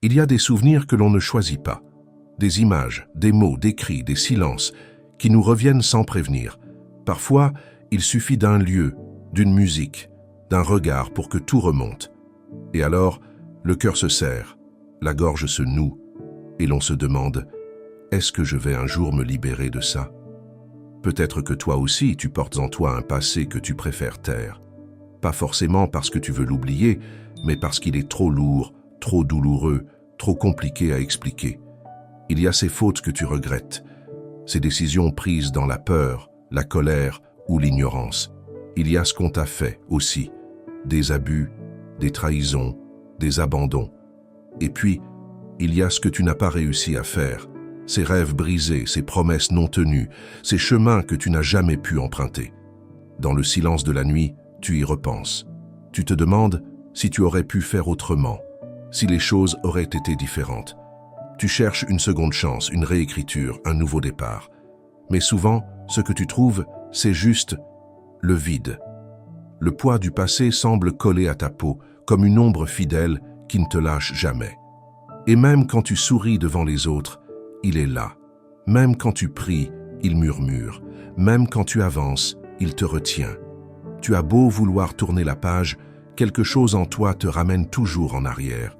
Il y a des souvenirs que l'on ne choisit pas, des images, des mots, des cris, des silences qui nous reviennent sans prévenir. Parfois, il suffit d'un lieu, d'une musique, d'un regard pour que tout remonte. Et alors, le cœur se serre, la gorge se noue, et l'on se demande « Est-ce que je vais un jour me libérer de ça ?» Peut-être que toi aussi, tu portes en toi un passé que tu préfères taire. Pas forcément parce que tu veux l'oublier, mais parce qu'il est trop lourd, trop douloureux, trop compliqué à expliquer. Il y a ces fautes que tu regrettes, ces décisions prises dans la peur, la colère ou l'ignorance. Il y a ce qu'on t'a fait aussi, des abus, des trahisons, des abandons. Et puis, il y a ce que tu n'as pas réussi à faire, ces rêves brisés, ces promesses non tenues, ces chemins que tu n'as jamais pu emprunter. Dans le silence de la nuit, tu y repenses. Tu te demandes si tu aurais pu faire autrement, si les choses auraient été différentes. Tu cherches une seconde chance, une réécriture, un nouveau départ. Mais souvent, ce que tu trouves, c'est juste le vide. Le poids du passé semble coller à ta peau, comme une ombre fidèle qui ne te lâche jamais. Et même quand tu souris devant les autres, il est là. Même quand tu pries, il murmure. Même quand tu avances, il te retient. Tu as beau vouloir tourner la page, quelque chose en toi te ramène toujours en arrière.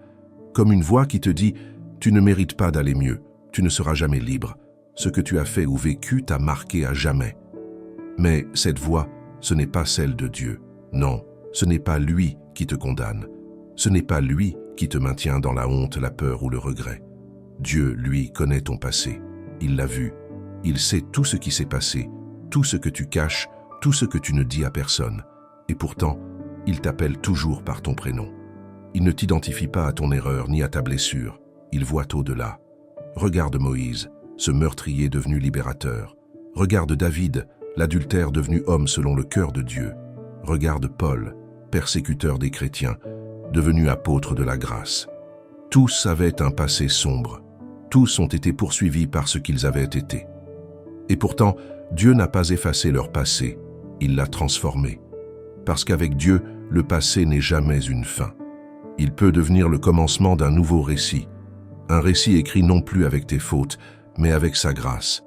Comme une voix qui te dit « Tu ne mérites pas d'aller mieux, tu ne seras jamais libre. Ce que tu as fait ou vécu t'a marqué à jamais. » Mais cette voix, ce n'est pas celle de Dieu. Non, ce n'est pas lui qui te condamne. Ce n'est pas lui qui te maintient dans la honte, la peur ou le regret. Dieu, lui, connaît ton passé. Il l'a vu. Il sait tout ce qui s'est passé, tout ce que tu caches, tout ce que tu ne dis à personne. Et pourtant, il t'appelle toujours par ton prénom. Il ne t'identifie pas à ton erreur ni à ta blessure. Il voit au-delà. Regarde Moïse, ce meurtrier devenu libérateur. Regarde David, l'adultère devenu homme selon le cœur de Dieu. Regarde Paul, persécuteur des chrétiens, devenu apôtre de la grâce. Tous avaient un passé sombre. Tous ont été poursuivis par ce qu'ils avaient été. Et pourtant, Dieu n'a pas effacé leur passé, il l'a transformé. Parce qu'avec Dieu, le passé n'est jamais une fin. Il peut devenir le commencement d'un nouveau récit. Un récit écrit non plus avec tes fautes, mais avec sa grâce.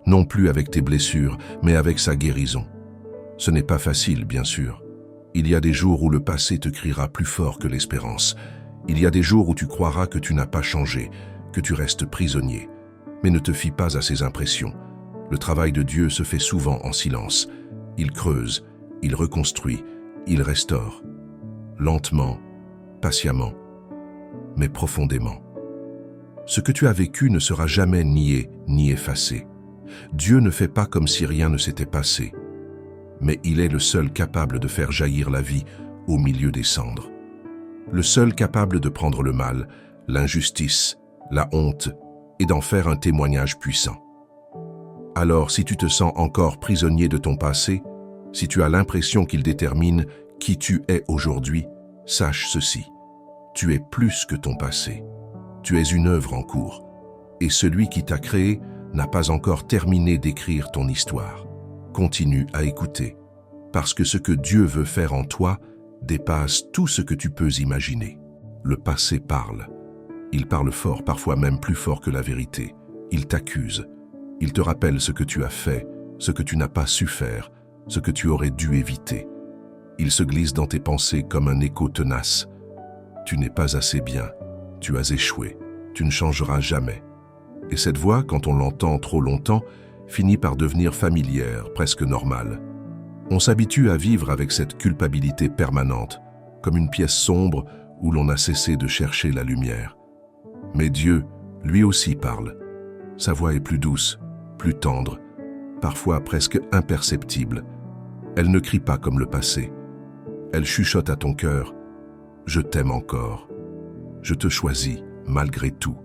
Non plus avec tes blessures, mais avec sa guérison. Ce n'est pas facile, bien sûr. Il y a des jours où le passé te criera plus fort que l'espérance. Il y a des jours où tu croiras que tu n'as pas changé, que tu restes prisonnier. Mais ne te fie pas à ces impressions. Le travail de Dieu se fait souvent en silence. Il creuse, il reconstruit, il restaure. Lentement, patiemment, mais profondément. Ce que tu as vécu ne sera jamais nié ni effacé. Dieu ne fait pas comme si rien ne s'était passé. Mais il est le seul capable de faire jaillir la vie au milieu des cendres. Le seul capable de prendre le mal, l'injustice, la honte, et d'en faire un témoignage puissant. Alors, si tu te sens encore prisonnier de ton passé, si tu as l'impression qu'il détermine qui tu es aujourd'hui, sache ceci. Tu es plus que ton passé. Tu es une œuvre en cours. Et celui qui t'a créé n'a pas encore terminé d'écrire ton histoire. Continue à écouter, parce que ce que Dieu veut faire en toi dépasse tout ce que tu peux imaginer. Le passé parle. Il parle fort, parfois même plus fort que la vérité. Il t'accuse. Il te rappelle ce que tu as fait, ce que tu n'as pas su faire, ce que tu aurais dû éviter. Il se glisse dans tes pensées comme un écho tenace. Tu n'es pas assez bien. Tu as échoué. Tu ne changeras jamais. Et cette voix, quand on l'entend trop longtemps, finit par devenir familière, presque normale. On s'habitue à vivre avec cette culpabilité permanente, comme une pièce sombre où l'on a cessé de chercher la lumière. Mais Dieu, lui aussi parle. Sa voix est plus douce, plus tendre, parfois presque imperceptible. Elle ne crie pas comme le passé. Elle chuchote à ton cœur « Je t'aime encore. Je te choisis malgré tout.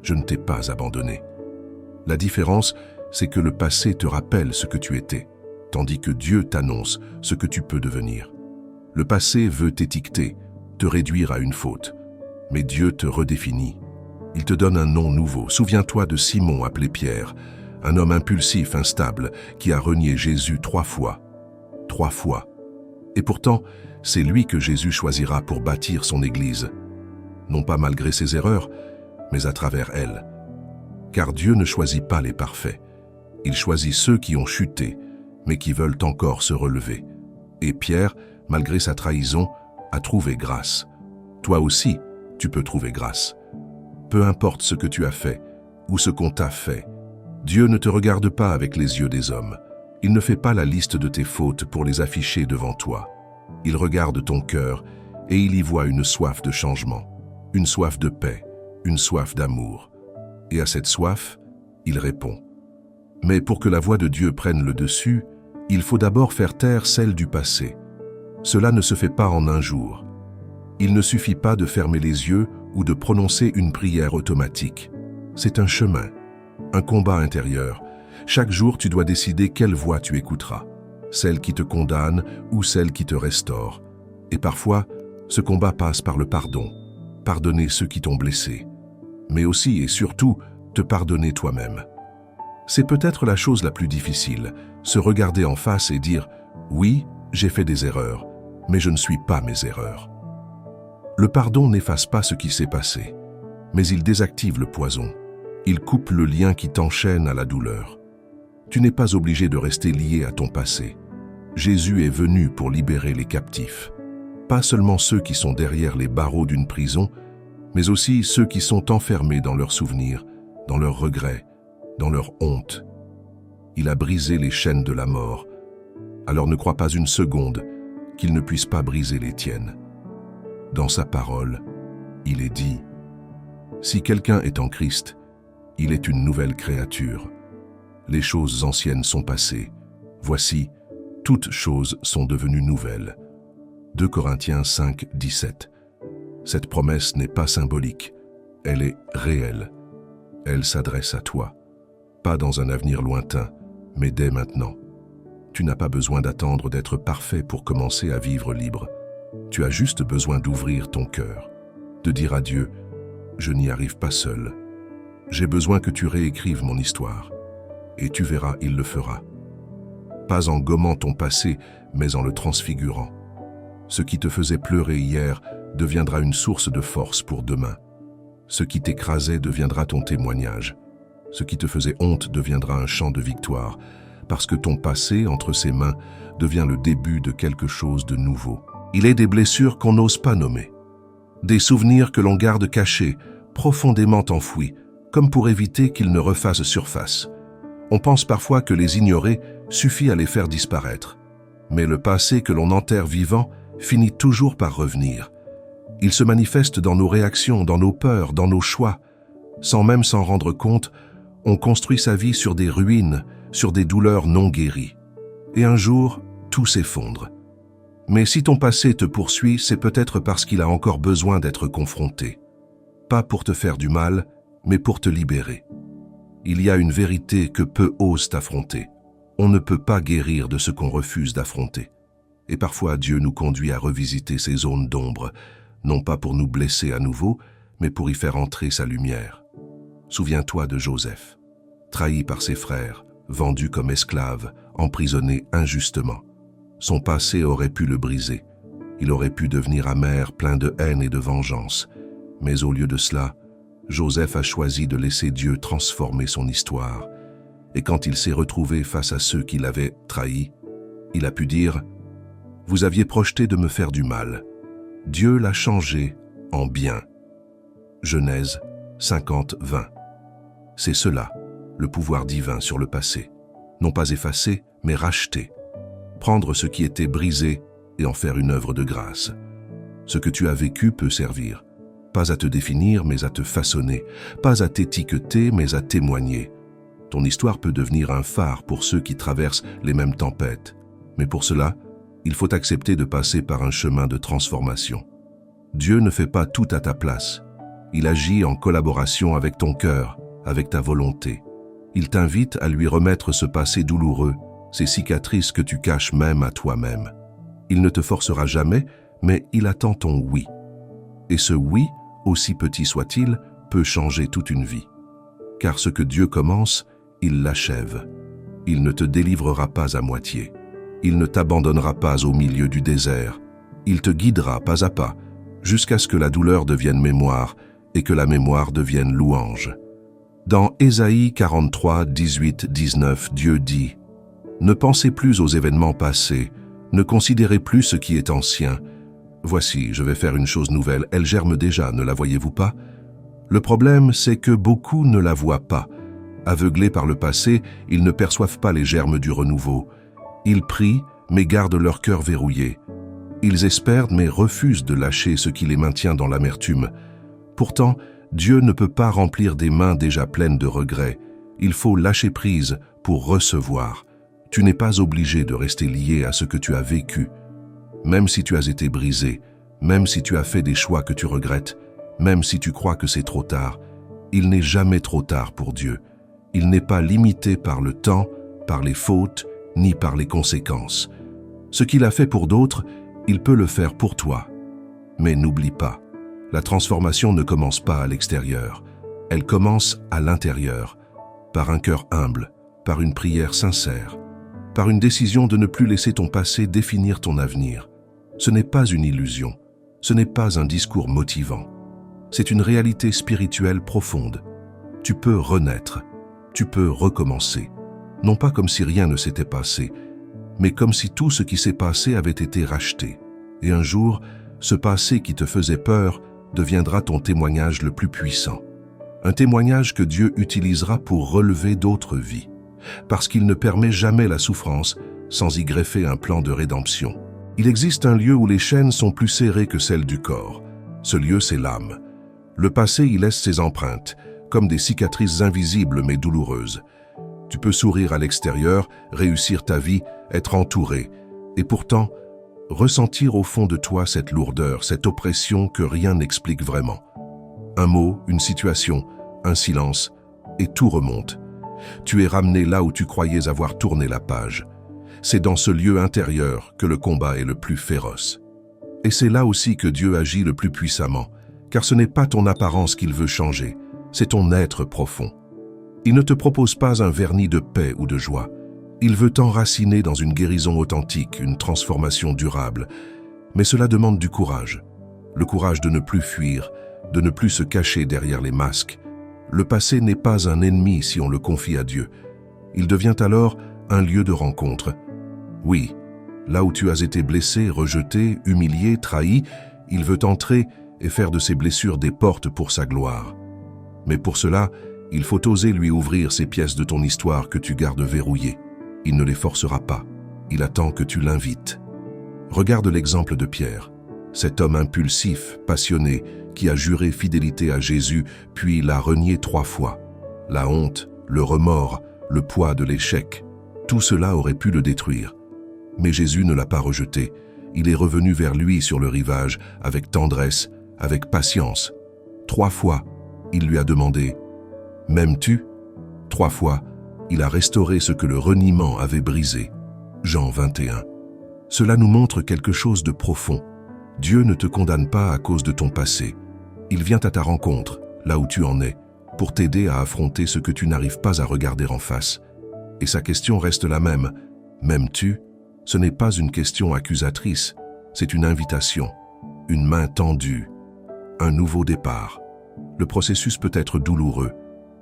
Je ne t'ai pas abandonné. » La différence, c'est que le passé te rappelle ce que tu étais, tandis que Dieu t'annonce ce que tu peux devenir. Le passé veut t'étiqueter, te réduire à une faute, mais Dieu te redéfinit. Il te donne un nom nouveau. Souviens-toi de Simon appelé Pierre, un homme impulsif, instable, qui a renié Jésus 3 fois. 3 fois. Et pourtant, c'est lui que Jésus choisira pour bâtir son Église. non pas malgré ses erreurs, mais à travers elles. Car Dieu ne choisit pas les parfaits. Il choisit ceux qui ont chuté, mais qui veulent encore se relever. Et Pierre, malgré sa trahison, a trouvé grâce. Toi aussi, tu peux trouver grâce. Peu importe ce que tu as fait ou ce qu'on t'a fait, Dieu ne te regarde pas avec les yeux des hommes. Il ne fait pas la liste de tes fautes pour les afficher devant toi. Il regarde ton cœur et il y voit une soif de changement, une soif de paix, une soif d'amour. Et à cette soif, il répond. Mais pour que la voix de Dieu prenne le dessus, il faut d'abord faire taire celle du passé. Cela ne se fait pas en un jour. Il ne suffit pas de fermer les yeux ou de prononcer une prière automatique. C'est un chemin, un combat intérieur. Chaque jour, tu dois décider quelle voix tu écouteras, celle qui te condamne ou celle qui te restaure. Et parfois, ce combat passe par le pardon, pardonner ceux qui t'ont blessé, mais aussi et surtout te pardonner toi-même. C'est peut-être la chose la plus difficile, se regarder en face et dire « Oui, j'ai fait des erreurs, mais je ne suis pas mes erreurs ». Le pardon n'efface pas ce qui s'est passé, mais il désactive le poison. Il coupe le lien qui t'enchaîne à la douleur. Tu n'es pas obligé de rester lié à ton passé. Jésus est venu pour libérer les captifs. Pas seulement ceux qui sont derrière les barreaux d'une prison, mais aussi ceux qui sont enfermés dans leurs souvenirs, dans leurs regrets, dans leur honte. Il a brisé les chaînes de la mort. Alors ne crois pas une seconde qu'il ne puisse pas briser les tiennes. Dans sa parole, il est dit « Si quelqu'un est en Christ, il est une nouvelle créature. Les choses anciennes sont passées. Voici, toutes choses sont devenues nouvelles. » 2 Corinthiens 5, 17. Cette promesse n'est pas symbolique, elle est réelle. Elle s'adresse à toi, pas dans un avenir lointain, mais dès maintenant. Tu n'as pas besoin d'attendre d'être parfait pour commencer à vivre libre. Tu as juste besoin d'ouvrir ton cœur, de dire à Dieu « Je n'y arrive pas seul. J'ai besoin que tu réécrives mon histoire. » Et tu verras, il le fera. Pas en gommant ton passé, mais en le transfigurant. Ce qui te faisait pleurer hier deviendra une source de force pour demain. Ce qui t'écrasait deviendra ton témoignage. Ce qui te faisait honte deviendra un chant de victoire, parce que ton passé, entre ses mains, devient le début de quelque chose de nouveau. Il est des blessures qu'on n'ose pas nommer. Des souvenirs que l'on garde cachés, profondément enfouis, comme pour éviter qu'ils ne refassent surface. On pense parfois que les ignorer suffit à les faire disparaître. Mais le passé que l'on enterre vivant finit toujours par revenir. Il se manifeste dans nos réactions, dans nos peurs, dans nos choix. Sans même s'en rendre compte, on construit sa vie sur des ruines, sur des douleurs non guéries. Et un jour, tout s'effondre. Mais si ton passé te poursuit, c'est peut-être parce qu'il a encore besoin d'être confronté. Pas pour te faire du mal, mais pour te libérer. Il y a une vérité que peu osent affronter. On ne peut pas guérir de ce qu'on refuse d'affronter. Et parfois Dieu nous conduit à revisiter ces zones d'ombre, non pas pour nous blesser à nouveau, mais pour y faire entrer sa lumière. Souviens-toi de Joseph, trahi par ses frères, vendu comme esclave, emprisonné injustement. Son passé aurait pu le briser. Il aurait pu devenir amer, plein de haine et de vengeance. Mais au lieu de cela, Joseph a choisi de laisser Dieu transformer son histoire. Et quand il s'est retrouvé face à ceux qui l'avaient trahi, il a pu dire « Vous aviez projeté de me faire du mal. Dieu l'a changé en bien. » Genèse 50, 20. C'est cela, le pouvoir divin sur le passé. Non pas effacer, mais racheter. Prendre ce qui était brisé et en faire une œuvre de grâce. Ce que tu as vécu peut servir. Pas à te définir, mais à te façonner. Pas à t'étiqueter, mais à témoigner. Ton histoire peut devenir un phare pour ceux qui traversent les mêmes tempêtes. Mais pour cela, il faut accepter de passer par un chemin de transformation. Dieu ne fait pas tout à ta place. Il agit en collaboration avec ton cœur, avec ta volonté. Il t'invite à lui remettre ce passé douloureux, ces cicatrices que tu caches même à toi-même. Il ne te forcera jamais, mais il attend ton oui. Et ce oui, aussi petit soit-il, peut changer toute une vie. Car ce que Dieu commence, il l'achève. Il ne te délivrera pas à moitié. Il ne t'abandonnera pas au milieu du désert. Il te guidera pas à pas, jusqu'à ce que la douleur devienne mémoire et que la mémoire devienne louange. Dans Ésaïe 43, 18, 19, Dieu dit « Ne pensez plus aux événements passés, ne considérez plus ce qui est ancien. Voici, je vais faire une chose nouvelle, elle germe déjà, ne la voyez-vous pas ?» Le problème, c'est que beaucoup ne la voient pas. Aveuglés par le passé, ils ne perçoivent pas les germes du renouveau. Ils prient, mais gardent leur cœur verrouillé. Ils espèrent, mais refusent de lâcher ce qui les maintient dans l'amertume. Pourtant, Dieu ne peut pas remplir des mains déjà pleines de regrets. Il faut lâcher prise pour recevoir. Tu n'es pas obligé de rester lié à ce que tu as vécu. Même si tu as été brisé, même si tu as fait des choix que tu regrettes, même si tu crois que c'est trop tard, il n'est jamais trop tard pour Dieu. Il n'est pas limité par le temps, par les fautes, ni par les conséquences. Ce qu'il a fait pour d'autres, il peut le faire pour toi. Mais n'oublie pas, la transformation ne commence pas à l'extérieur. Elle commence à l'intérieur, par un cœur humble, par une prière sincère, par une décision de ne plus laisser ton passé définir ton avenir. Ce n'est pas une illusion, ce n'est pas un discours motivant. C'est une réalité spirituelle profonde. Tu peux renaître, tu peux recommencer. Non pas comme si rien ne s'était passé, mais comme si tout ce qui s'est passé avait été racheté. Et un jour, ce passé qui te faisait peur deviendra ton témoignage le plus puissant. Un témoignage que Dieu utilisera pour relever d'autres vies, parce qu'il ne permet jamais la souffrance sans y greffer un plan de rédemption. Il existe un lieu où les chaînes sont plus serrées que celles du corps. Ce lieu, c'est l'âme. Le passé y laisse ses empreintes, comme des cicatrices invisibles mais douloureuses. Tu peux sourire à l'extérieur, réussir ta vie, être entouré, et pourtant, ressentir au fond de toi cette lourdeur, cette oppression que rien n'explique vraiment. Un mot, une situation, un silence, et tout remonte. Tu es ramené là où tu croyais avoir tourné la page. C'est dans ce lieu intérieur que le combat est le plus féroce. Et c'est là aussi que Dieu agit le plus puissamment, car ce n'est pas ton apparence qu'il veut changer, c'est ton être profond. Il ne te propose pas un vernis de paix ou de joie. Il veut t'enraciner dans une guérison authentique, une transformation durable. Mais cela demande du courage. Le courage de ne plus fuir, de ne plus se cacher derrière les masques. Le passé n'est pas un ennemi si on le confie à Dieu. Il devient alors un lieu de rencontre. Oui, là où tu as été blessé, rejeté, humilié, trahi, il veut entrer et faire de ces blessures des portes pour sa gloire. Mais pour cela, il faut oser lui ouvrir ces pièces de ton histoire que tu gardes verrouillées. Il ne les forcera pas. Il attend que tu l'invites. Regarde l'exemple de Pierre, cet homme impulsif, passionné, qui a juré fidélité à Jésus, puis l'a renié 3 fois. La honte, le remords, le poids de l'échec, tout cela aurait pu le détruire. Mais Jésus ne l'a pas rejeté. Il est revenu vers lui sur le rivage, avec tendresse, avec patience. 3 fois, il lui a demandé « M'aimes-tu » 3 fois, il a restauré ce que le reniement avait brisé. Jean 21. Cela nous montre quelque chose de profond. Dieu ne te condamne pas à cause de ton passé. Il vient à ta rencontre, là où tu en es, pour t'aider à affronter ce que tu n'arrives pas à regarder en face. Et sa question reste la même. M'aimes-tu ? Ce n'est pas une question accusatrice, c'est une invitation, une main tendue, un nouveau départ. Le processus peut être douloureux.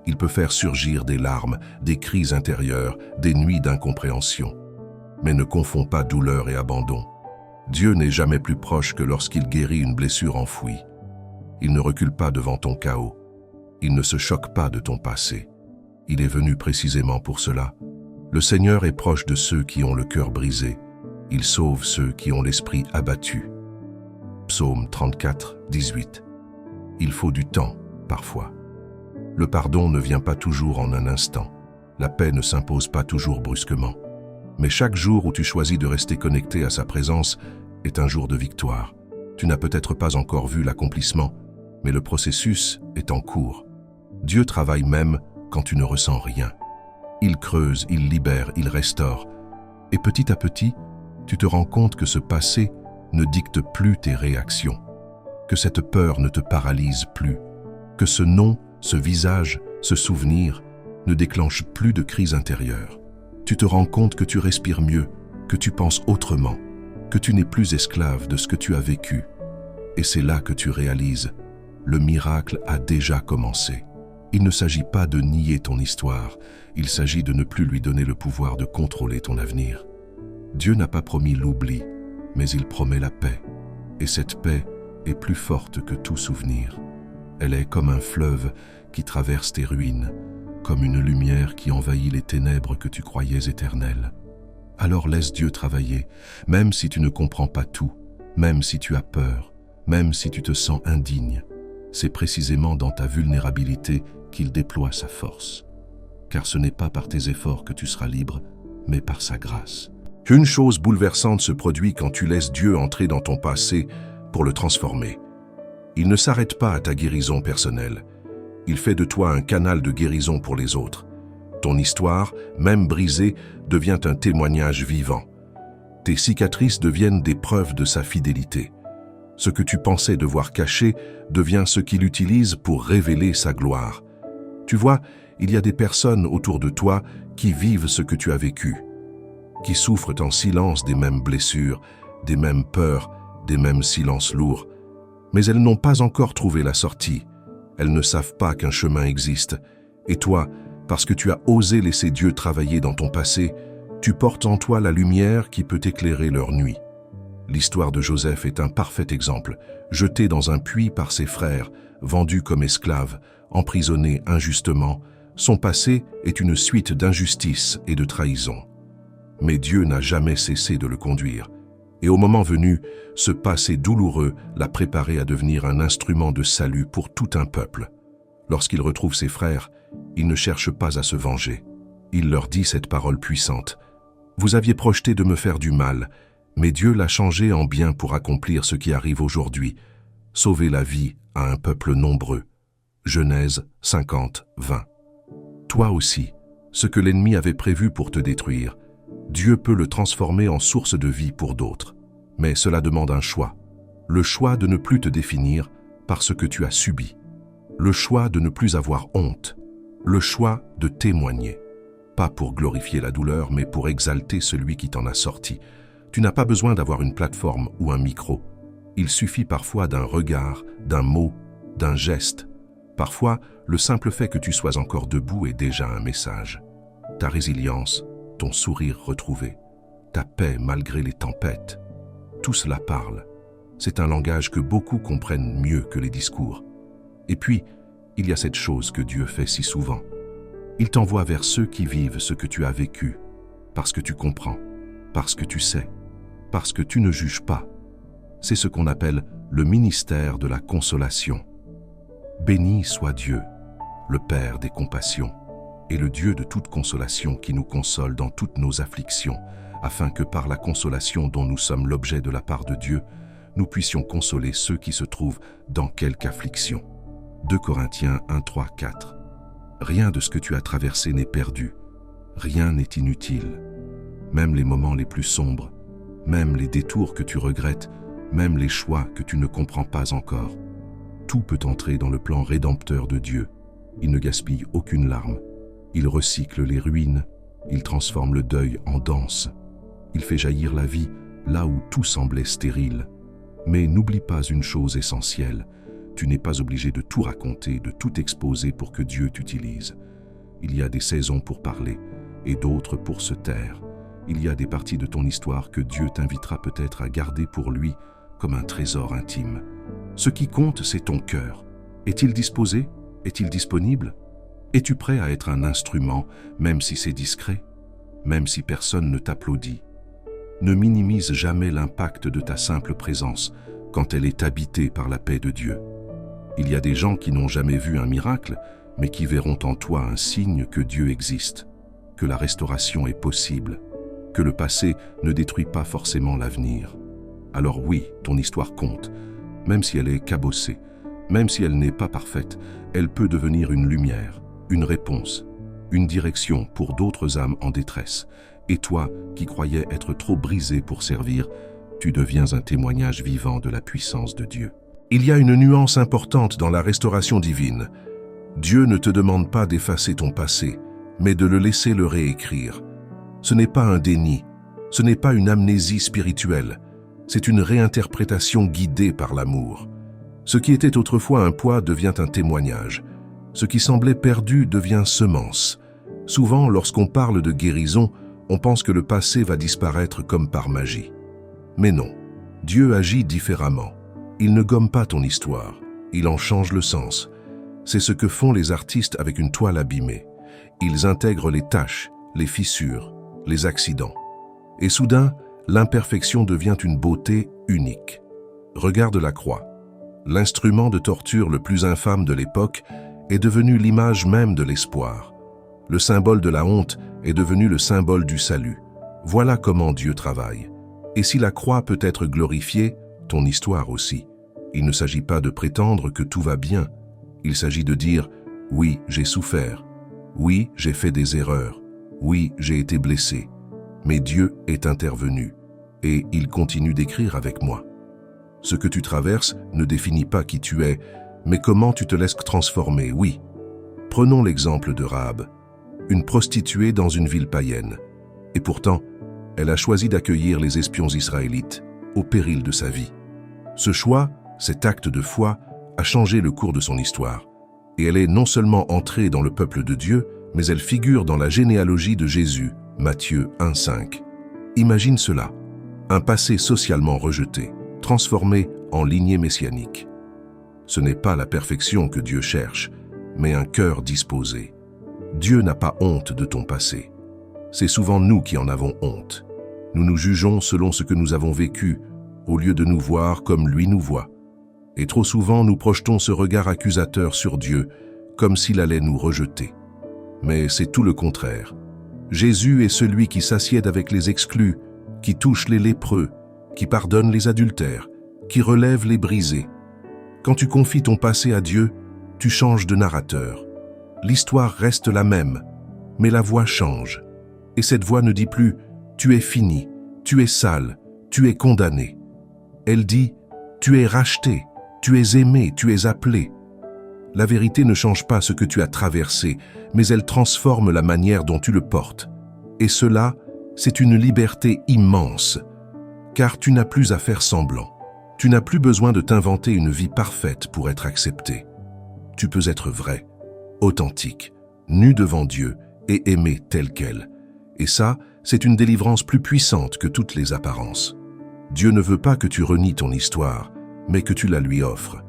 Il peut faire surgir des larmes, des cris intérieurs, des nuits d'incompréhension. Mais ne confonds pas douleur et abandon. Dieu n'est jamais plus proche que lorsqu'il guérit une blessure enfouie. Il ne recule pas devant ton chaos. Il ne se choque pas de ton passé. Il est venu précisément pour cela. Le Seigneur est proche de ceux qui ont le cœur brisé. Il sauve ceux qui ont l'esprit abattu. Psaume 34, 18. Il faut du temps, parfois. Le pardon ne vient pas toujours en un instant. La paix ne s'impose pas toujours brusquement. Mais chaque jour où tu choisis de rester connecté à sa présence est un jour de victoire. Tu n'as peut-être pas encore vu l'accomplissement, mais le processus est en cours. Dieu travaille même quand tu ne ressens rien. Il creuse, il libère, il restaure. Et petit à petit, tu te rends compte que ce passé ne dicte plus tes réactions, que cette peur ne te paralyse plus, que ce nom, ce visage, ce souvenir ne déclenche plus de crise intérieure. Tu te rends compte que tu respires mieux, que tu penses autrement, que tu n'es plus esclave de ce que tu as vécu. Et c'est là que tu réalises, le miracle a déjà commencé. Il ne s'agit pas de nier ton histoire, il s'agit de ne plus lui donner le pouvoir de contrôler ton avenir. Dieu n'a pas promis l'oubli, mais il promet la paix. Et cette paix est plus forte que tout souvenir. Elle est comme un fleuve qui traverse tes ruines, comme une lumière qui envahit les ténèbres que tu croyais éternelles. Alors laisse Dieu travailler, même si tu ne comprends pas tout, même si tu as peur, même si tu te sens indigne. C'est précisément dans ta vulnérabilité qu'il déploie sa force. Car ce n'est pas par tes efforts que tu seras libre, mais par sa grâce. Une chose bouleversante se produit quand tu laisses Dieu entrer dans ton passé pour le transformer. Il ne s'arrête pas à ta guérison personnelle. Il fait de toi un canal de guérison pour les autres. Ton histoire, même brisée, devient un témoignage vivant. Tes cicatrices deviennent des preuves de sa fidélité. Ce que tu pensais devoir cacher devient ce qu'il utilise pour révéler sa gloire. Tu vois, il y a des personnes autour de toi qui vivent ce que tu as vécu, qui souffrent en silence des mêmes blessures, des mêmes peurs, des mêmes silences lourds. Mais elles n'ont pas encore trouvé la sortie. Elles ne savent pas qu'un chemin existe. Et toi, parce que tu as osé laisser Dieu travailler dans ton passé, tu portes en toi la lumière qui peut éclairer leur nuit. L'histoire de Joseph est un parfait exemple. Jeté dans un puits par ses frères, vendu comme esclave, emprisonné injustement, son passé est une suite d'injustices et de trahisons. Mais Dieu n'a jamais cessé de le conduire. Et au moment venu, ce passé douloureux l'a préparé à devenir un instrument de salut pour tout un peuple. Lorsqu'il retrouve ses frères, il ne cherche pas à se venger. Il leur dit cette parole puissante. « Vous aviez projeté de me faire du mal, mais Dieu l'a changé en bien pour accomplir ce qui arrive aujourd'hui, sauver la vie à un peuple nombreux. » Genèse 50, 20. Toi aussi, ce que l'ennemi avait prévu pour te détruire, Dieu peut le transformer en source de vie pour d'autres. Mais cela demande un choix. Le choix de ne plus te définir par ce que tu as subi. Le choix de ne plus avoir honte. Le choix de témoigner. Pas pour glorifier la douleur, mais pour exalter celui qui t'en a sorti. Tu n'as pas besoin d'avoir une plateforme ou un micro. Il suffit parfois d'un regard, d'un mot, d'un geste. Parfois, le simple fait que tu sois encore debout est déjà un message. Ta résilience, ton sourire retrouvé, ta paix malgré les tempêtes. Tout cela parle. C'est un langage que beaucoup comprennent mieux que les discours. Et puis, il y a cette chose que Dieu fait si souvent. Il t'envoie vers ceux qui vivent ce que tu as vécu, parce que tu comprends, parce que tu sais, parce que tu ne juges pas. C'est ce qu'on appelle le ministère de la consolation. Béni soit Dieu, le Père des compassions, et le Dieu de toute consolation qui nous console dans toutes nos afflictions, afin que par la consolation dont nous sommes l'objet de la part de Dieu, nous puissions consoler ceux qui se trouvent dans quelque affliction. 2 Corinthiens 1, 3, 4. Rien de ce que tu as traversé n'est perdu, rien n'est inutile. Même les moments les plus sombres, même les détours que tu regrettes, même les choix que tu ne comprends pas encore. Tout peut entrer dans le plan rédempteur de Dieu. Il ne gaspille aucune larme. Il recycle les ruines. Il transforme le deuil en danse. Il fait jaillir la vie là où tout semblait stérile. Mais n'oublie pas une chose essentielle. Tu n'es pas obligé de tout raconter, de tout exposer pour que Dieu t'utilise. Il y a des saisons pour parler et d'autres pour se taire. Il y a des parties de ton histoire que Dieu t'invitera peut-être à garder pour lui comme un trésor intime. Ce qui compte, c'est ton cœur. Est-il disposé? Est-il disponible? Es-tu prêt à être un instrument, même si c'est discret? Même si personne ne t'applaudit? Ne minimise jamais l'impact de ta simple présence quand elle est habitée par la paix de Dieu. Il y a des gens qui n'ont jamais vu un miracle, mais qui verront en toi un signe que Dieu existe, que la restauration est possible, que le passé ne détruit pas forcément l'avenir. Alors oui, ton histoire compte, même si elle est cabossée, même si elle n'est pas parfaite, elle peut devenir une lumière, une réponse, une direction pour d'autres âmes en détresse. Et toi, qui croyais être trop brisé pour servir, tu deviens un témoignage vivant de la puissance de Dieu. Il y a une nuance importante dans la restauration divine. Dieu ne te demande pas d'effacer ton passé, mais de le laisser le réécrire. Ce n'est pas un déni, ce n'est pas une amnésie spirituelle. c'est une réinterprétation guidée par l'amour. Ce qui était autrefois un poids devient un témoignage. Ce qui semblait perdu devient semence. Souvent, lorsqu'on parle de guérison, on pense que le passé va disparaître comme par magie. Mais non, Dieu agit différemment. Il ne gomme pas ton histoire, il en change le sens. C'est ce que font les artistes avec une toile abîmée. Ils intègrent les taches, les fissures, les accidents. Et soudain, l'imperfection devient une beauté unique. Regarde la croix. L'instrument de torture le plus infâme de l'époque est devenu l'image même de l'espoir. Le symbole de la honte est devenu le symbole du salut. Voilà comment Dieu travaille. Et si la croix peut être glorifiée, ton histoire aussi. Il ne s'agit pas de prétendre que tout va bien. Il s'agit de dire « Oui, j'ai souffert. Oui, j'ai fait des erreurs. Oui, j'ai été blessé. Mais Dieu est intervenu. Et il continue d'écrire avec moi. » Ce que tu traverses ne définit pas qui tu es, mais comment tu te laisses transformer, oui. Prenons l'exemple de Rahab, une prostituée dans une ville païenne. Et pourtant, elle a choisi d'accueillir les espions israélites, au péril de sa vie. Ce choix, cet acte de foi, a changé le cours de son histoire. Et elle est non seulement entrée dans le peuple de Dieu, mais elle figure dans la généalogie de Jésus, Matthieu 1,5. Imagine cela, un passé socialement rejeté, transformé en lignée messianique. Ce n'est pas la perfection que Dieu cherche, mais un cœur disposé. Dieu n'a pas honte de ton passé. C'est souvent nous qui en avons honte. Nous nous jugeons selon ce que nous avons vécu, au lieu de nous voir comme lui nous voit. Et trop souvent, nous projetons ce regard accusateur sur Dieu, comme s'il allait nous rejeter. Mais c'est tout le contraire. Jésus est celui qui s'assied avec les exclus, qui touche les lépreux, qui pardonne les adultères, qui relève les brisés. Quand tu confies ton passé à Dieu, tu changes de narrateur. L'histoire reste la même, mais la voix change. Et cette voix ne dit plus « tu es fini, tu es sale, tu es condamné ». Elle dit « tu es racheté, tu es aimé, tu es appelé ». La vérité ne change pas ce que tu as traversé, mais elle transforme la manière dont tu le portes. Et cela, c'est une liberté immense, car tu n'as plus à faire semblant. Tu n'as plus besoin de t'inventer une vie parfaite pour être accepté. Tu peux être vrai, authentique, nu devant Dieu et aimé tel quel. Et ça, c'est une délivrance plus puissante que toutes les apparences. Dieu ne veut pas que tu renies ton histoire, mais que tu la lui offres.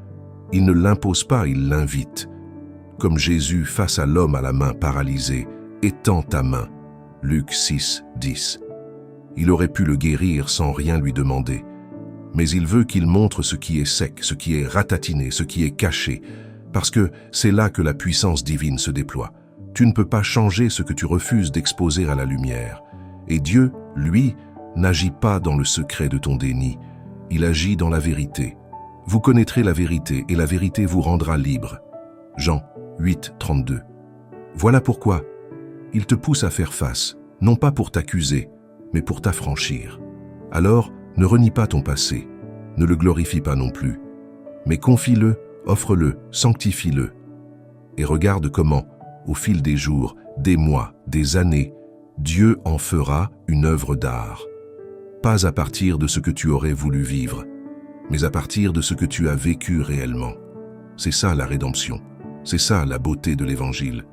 Il ne l'impose pas, il l'invite. Comme Jésus face à l'homme à la main paralysée, étends ta main. Luc 6, 10. Il aurait pu le guérir sans rien lui demander. Mais il veut qu'il montre ce qui est sec, ce qui est ratatiné, ce qui est caché, parce que c'est là que la puissance divine se déploie. Tu ne peux pas changer ce que tu refuses d'exposer à la lumière. Et Dieu, lui, n'agit pas dans le secret de ton déni. Il agit dans la vérité. Vous connaîtrez la vérité et la vérité vous rendra libre. Jean 8, 32. Voilà pourquoi il te pousse à faire face, non pas pour t'accuser, mais pour t'affranchir. Alors, ne renie pas ton passé, ne le glorifie pas non plus, mais confie-le, offre-le, sanctifie-le. Et regarde comment, au fil des jours, des mois, des années, Dieu en fera une œuvre d'art. Pas à partir de ce que tu aurais voulu vivre, mais à partir de ce que tu as vécu réellement. C'est ça la rédemption, c'est ça la beauté de l'Évangile.